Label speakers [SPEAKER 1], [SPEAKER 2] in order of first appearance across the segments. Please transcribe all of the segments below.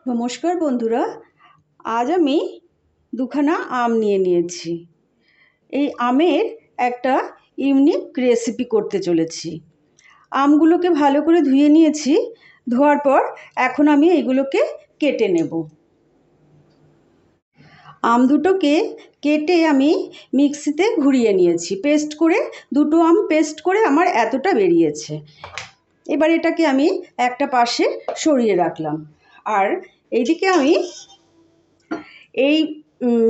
[SPEAKER 1] নমস্কার বন্ধুরা, আজ আমি দুখানা আম নিয়ে নিয়েছি। এই আমের একটা ইউনিক রেসিপি করতে চলেছি। আমগুলোকে ভালো করে ধুয়ে নিয়েছি। ধোয়ার পর এখন আমি এইগুলোকে কেটে নেব। আম দুটোকে কেটে আমি মিক্সিতে ঘুরিয়ে নিয়েছি, পেস্ট করে। দুটো আম পেস্ট করে আমার এতটা বেরিয়েছে। এবার এটাকে আমি একটা পাশে সরিয়ে রাখলাম। আর এইদিকে আমি এই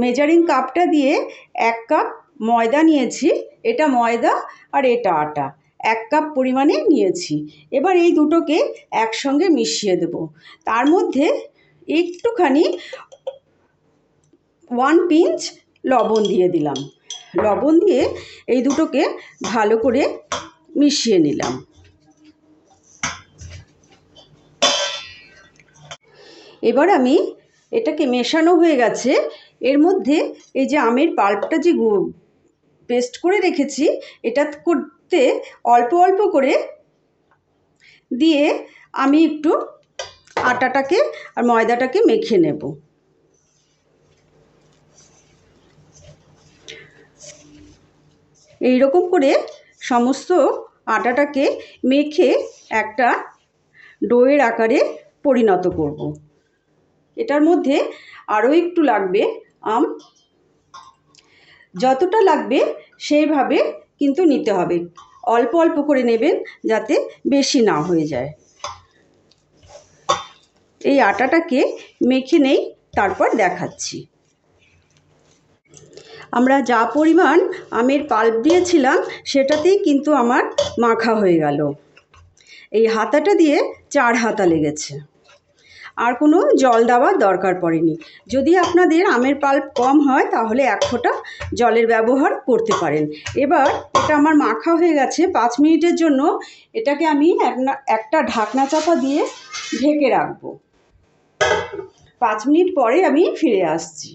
[SPEAKER 1] মেজারিং কাপটা দিয়ে 1 কাপ ময়দা নিয়েছি। এটা ময়দা আর এটা আটা, 1 কাপ পরিমাণে নিয়েছি। এবার এই দুটোকে একসঙ্গে মিশিয়ে দেব। তার মধ্যে একটুখানি 1 পিঞ্চ লবণ দিয়ে দিলাম। লবণ দিয়ে এই দুটোকে ভালো করে মিশিয়ে নিলাম। এবার আমি এটাকে মেশানো হয়ে গেছে। এর মধ্যে এই যে আমের পাল্পটা যে পেস্ট করে রেখেছি, এটা করতে অল্প অল্প করে দিয়ে আমি একটু আটাটাকে আর ময়দাটাকে মেখে নেব। এই রকম করে সমস্ত আটাটাকে মেখে একটা ডোয়ের আকারে পরিণত করব। এটার মধ্যে আরও একটু লাগবে আম। যতটা লাগবে সেইভাবে কিন্তু নিতে হবে, অল্প অল্প করে নেবেন যাতে বেশি না হয়ে যায়। এই আটাটাকে মেখে নেই, তারপর দেখাচ্ছি। আমরা যা পরিমাণ আমের পাল্প দিয়েছিলাম সেটাতেই কিন্তু আমার মাখা হয়ে গেল। এই হাতাটা দিয়ে 4 হাতা লেগেছে, আর কোনো জল দেওয়ার দরকার পড়েনি। যদি আপনাদের আমের পাল্প কম হয় তাহলে 1 ফোঁটা জলের ব্যবহার করতে পারেন। এবার এটা আমার মাখা হয়ে গেছে। 5 মিনিটের জন্য এটাকে আমি একটা ঢাকনা চাপা দিয়ে ঢেকে রাখবো। 5 মিনিট পরে আমি ফিরে আসছি।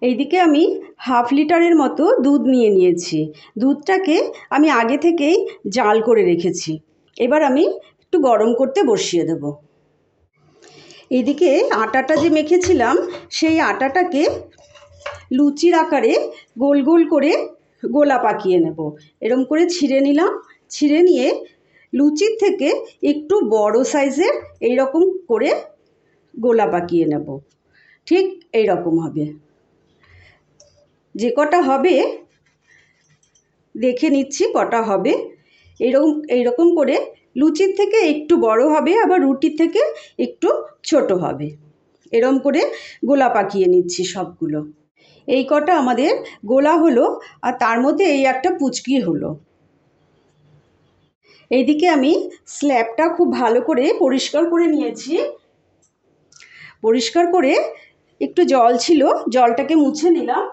[SPEAKER 1] এইদিকে আমি হাফ লিটারের মতো দুধ নিয়ে নিয়েছি। দুধটাকে আমি আগে থেকেই জাল করে রেখেছি। এবার আমি একটু গরম করতে বসিয়ে দেব। এদিকে আটাটা যে মেখেছিলাম সেই আটাটাকে লুচির আকারে গোল গোল করে গোলা পাকিয়ে নেব। এরকম করে ছিঁড়ে নিলাম। ছিঁড়ে নিয়ে লুচির থেকে একটু বড় সাইজের এইরকম করে গোলা পাকিয়ে নেব। ঠিক এই রকম হবে। যে কটা হবে দেখে নিচ্ছি কটা হবে। এইরকম করে লুচির থেকে একটু বড় হবে, আবার রুটির থেকে একটু ছোট হবে। এরকম করে গোলা পাকিয়ে নিচ্ছি সবগুলো। এই কটা আমাদের গোলা হলো, আর তার মধ্যে এই একটা পুচকি হলো। এইদিকে আমি স্ল্যাবটা খুব ভালো করে পরিষ্কার করে নিয়েছি। পরিষ্কার করে একটু জল ছিল, জলটাকে মুছে নিলাম।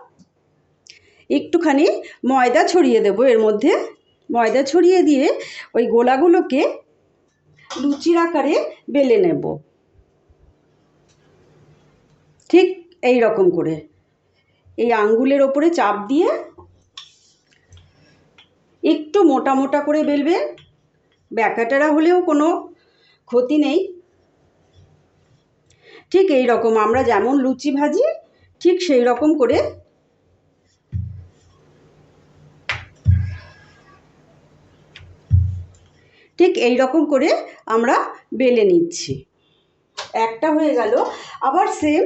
[SPEAKER 1] একটুখানি ময়দা ছড়িয়ে দেব এর মধ্যে। ময়দা ছড়িয়ে দিয়ে ওই গোলাগুলোকে লুচির আকারে বেলে নেব, ঠিক এই রকম করে। এই আঙ্গুলের ওপরে চাপ দিয়ে একটু মোটা মোটা করে বেলবে। ব্যাকাটারা হলেও কোনো ক্ষতি নেই। ঠিক এই রকম আমরা যেমন লুচি ভাজি ঠিক সেই রকম করে আমরা বেলে নিচ্ছি। একটা হয়ে গেল, আবার সেম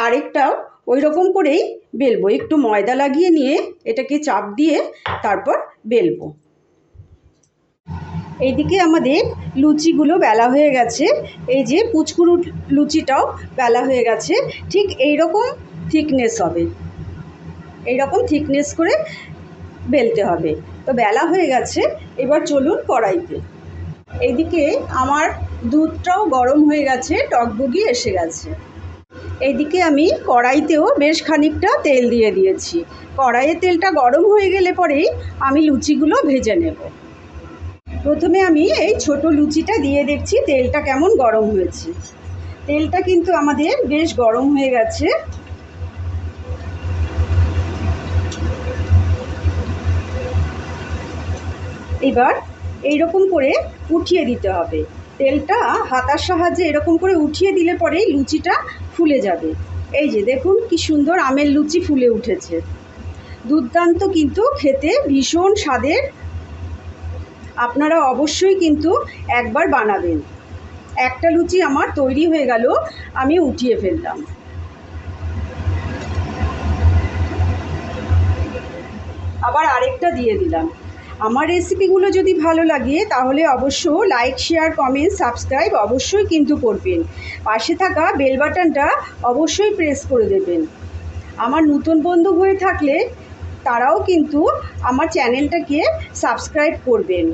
[SPEAKER 1] আরেকটাও ওই রকম করেই বেলবো। একটু ময়দা লাগিয়ে নিয়ে এটাকে চাপ দিয়ে তারপর বেলবো। এইদিকে আমাদের লুচিগুলো বেলা হয়ে গেছে। এই যে পুচকুরু লুচিটাও বেলা হয়ে গেছে। ঠিক এই রকম থিকনেস হবে, এই রকম থিকনেস করে বেলতে হবে। তো বেলা হয়ে গেছে, এবার চলুন কড়াইতে। এইদিকে আমার দুধটাও গরম হয়ে গেছে, টকবগি এসে গেছে। এইদিকে আমি কড়াইতেও বেশ খানিকটা তেল দিয়ে দিয়েছি। কড়াইয়ে তেলটা গরম হয়ে গেলে পরেই আমি লুচিগুলো ভেজে নেব। প্রথমে আমি এই ছোট লুচিটা দিয়ে দেখছি তেলটা কেমন গরম হয়েছে। তেলটা কিন্তু আমাদের বেশ গরম হয়ে গেছে। এবার এইরকম করে উঠিয়ে দিতে হবে। তেলটা হাতার সাহায্যে এরকম করে উঠিয়ে দিলে পরেই লুচিটা ফুলে যাবে। এই যে দেখুন কি সুন্দর আমের লুচি ফুলে উঠেছে, দুর্দান্ত কিন্তু খেতে, ভীষণ স্বাদের। আপনারা অবশ্যই কিন্তু একবার বানাবেন। একটা লুচি আমার তৈরি হয়ে গেল, আমি উঠিয়ে ফেললাম। আবার আরেকটা দিয়ে দিলাম। আমার রেসিপিগুলো যদি ভালো লাগে তাহলে অবশ্য লাইক, শেয়ার, কমেন্ট, সাবস্ক্রাইব অবশ্যই কিন্তু করবেন। পাশে থাকা বেল বাটনটা অবশ্যই প্রেস করে দেবেন। আমার নতুন বন্ধু হয়ে থাকলে তারাও কিন্তু আমার চ্যানেলটাকে সাবস্ক্রাইব করবেন।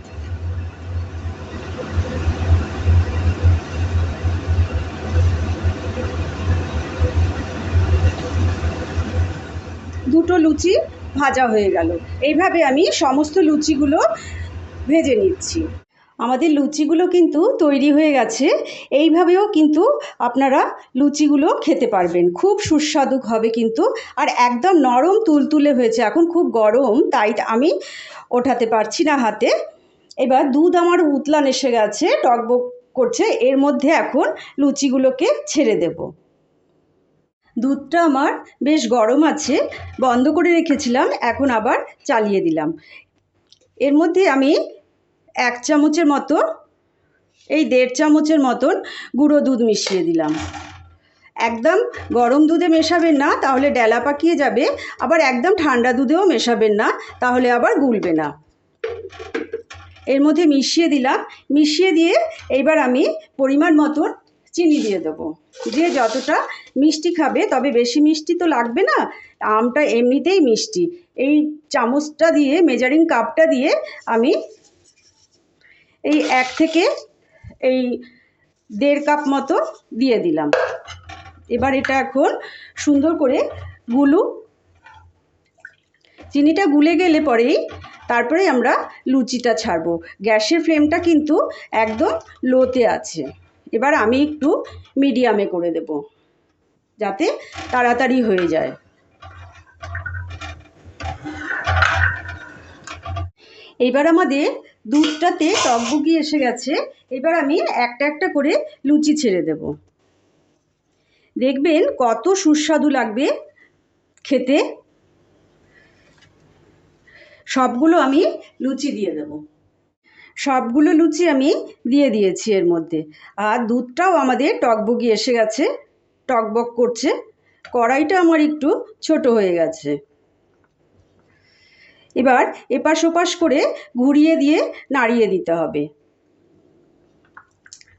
[SPEAKER 1] দুটো লুচি ভাজা হয়ে গেল। এইভাবে আমি সমস্ত লুচিগুলো ভেজে নিচ্ছি। আমাদের লুচিগুলো কিন্তু তৈরি হয়ে গেছে। এইভাবেও কিন্তু আপনারা লুচিগুলো খেতে পারবেন, খুব সুস্বাদু হবে কিন্তু, আর একদম নরম তুলতুলে হয়েছে। এখন খুব গরম, তাই আমি ওঠাতে পারছি না হাতে। এবার দুধ আমার উতলান এসে গেছে, টকবক করছে। এর মধ্যে এখন লুচিগুলোকে ছেড়ে দেব। দুধটা আমার বেশ গরম আছে, বন্ধ করে রেখেছিলাম, এখন আবার চালিয়ে দিলাম। এর মধ্যে আমি 1 চামচের মতো, এই 1.5 চামচের মতন গুঁড়ো দুধ মিশিয়ে দিলাম। একদম গরম দুধে মেশাবেন না, তাহলে ডেলা পাকিয়ে যাবে। আবার একদম ঠান্ডা দুধেও মেশাবেন না, তাহলে আবার গুলবে না। এর মধ্যে মিশিয়ে দিলাম। মিশিয়ে দিয়ে এইবার আমি পরিমাণ মতন চিনি দিয়ে দেবো। যে যতটা মিষ্টি খাবে, তবে বেশি মিষ্টি তো লাগবে না, আমটা এমনিতেই মিষ্টি। এই চামচটা দিয়ে, মেজারিং কাপটা দিয়ে আমি এই 1 থেকে 1.5 কাপ মতো দিয়ে দিলাম। এবার এটা এখন সুন্দর করে গুলুক। চিনিটা গুলে গেলে পরেই তারপরে আমরা লুচিটা ছাড়বো। গ্যাসের ফ্লেমটা কিন্তু একদম লোতে আছে। এবার আমি একটু মিডিয়ামে করে দেব, যাতে তাড়াতাড়ি হয়ে যায়। এবার আমাদের দুধটাতে টকবগি এসে গেছে। এবার আমি একটা একটা করে লুচি ছেড়ে দেব। দেখবেন কত সুস্বাদু লাগবে খেতে। সবগুলো আমি লুচি দিয়ে দেব। সবগুলো লুচি আমি দিয়ে দিয়েছি এর মধ্যে। আর দুধটাও আমাদের টকবগি এসে গেছে, টকবক করছে। কড়াইটা আমার একটু ছোট হয়ে গেছে। এবার এপাশ ওপাশ করে ঘুরিয়ে দিয়ে নাড়িয়ে দিতে হবে,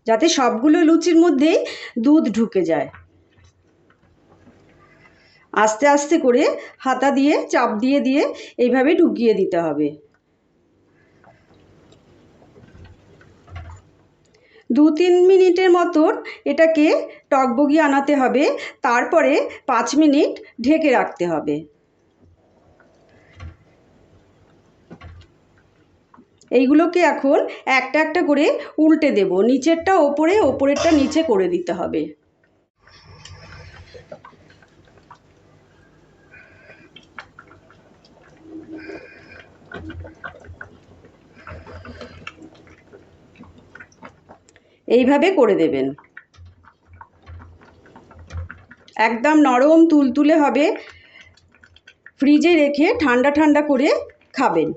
[SPEAKER 1] যাতে সবগুলো লুচির মধ্যেই দুধ ঢুকে যায়। আস্তে আস্তে করে হাতা দিয়ে চাপ দিয়ে দিয়ে এইভাবে ঢুকিয়ে দিতে হবে। 2-3 মিনিটের মতন এটাকে টকবগি আনাতে হবে। তারপরে 5 মিনিট ঢেকে রাখতে হবে। এইগুলোকে এখন একটা একটা করে উল্টে দেব। নিচেরটা ওপরে, ওপরেরটা নিচে করে দিতে হবে। এইভাবে করে দেবেন। একদম নরম তুলতুলে হবে। ফ্রিজে রেখে ঠান্ডা ঠান্ডা করে খাবেন।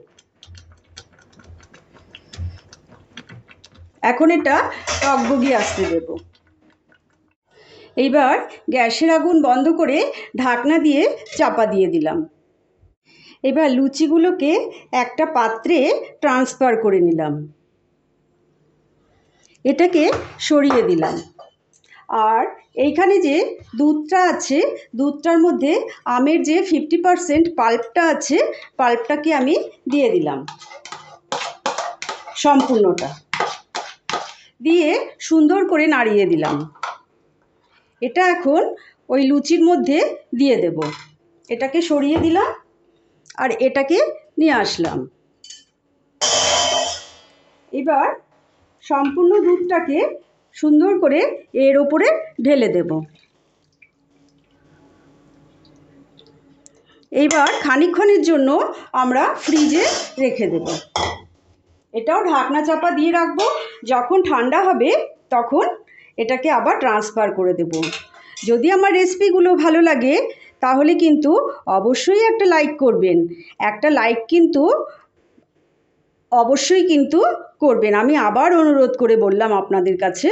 [SPEAKER 1] এখন এটা টকবগি আসতে দেব। এইবার গ্যাসের আগুন বন্ধ করে ঢাকনা দিয়ে চাপা দিয়ে দিলাম। এবার লুচিগুলোকে একটা পাত্রে ট্রান্সফার করে নিলাম। এটাকে সরিয়ে দিলাম। আর এইখানে যে দুধটা আছে, দুধটার মধ্যে আমের যে 50% পাল্পটা আছে, পাল্পটাকে আমি দিয়ে দিলাম। সম্পূর্ণটা দিয়ে সুন্দর করে নাড়িয়ে দিলাম। এটা এখন ওই লুচির মধ্যে দিয়ে দেব। এটাকে সরিয়ে দিলাম আর এটাকে নিয়ে আসলাম। এবার সম্পূর্ণ দুধটাকে সুন্দর করে এর ওপরে ঢেলে দেব। এইবার খানিকক্ষণের জন্য আমরা ফ্রিজে রেখে দেব। এটাও ঢাকনা চাপা দিয়ে রাখবো। যখন ঠান্ডা হবে তখন এটাকে আবার ট্রান্সফার করে দেব। যদি আমার রেসিপিগুলো ভালো লাগে তাহলে কিন্তু অবশ্যই একটা লাইক করবেন। একটা লাইক কিন্তু অবশ্যই কিন্তু করবেন। আমি আবার অনুরোধ করে বললাম আপনাদের কাছে।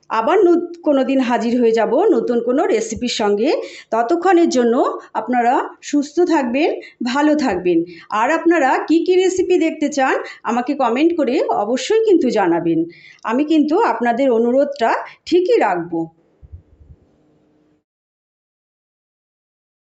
[SPEAKER 1] আবার কোনো দিন হাজির হয়ে যাব নতুন কোনো রেসিপির সঙ্গে। ততক্ষণের জন্য আপনারা সুস্থ থাকবেন, ভালো থাকবেন। আর আপনারা কি কি রেসিপি দেখতে চান আমাকে কমেন্ট করে অবশ্যই কিন্তু জানাবেন। আমি কিন্তু আপনাদের অনুরোধটা ঠিকই রাখবো।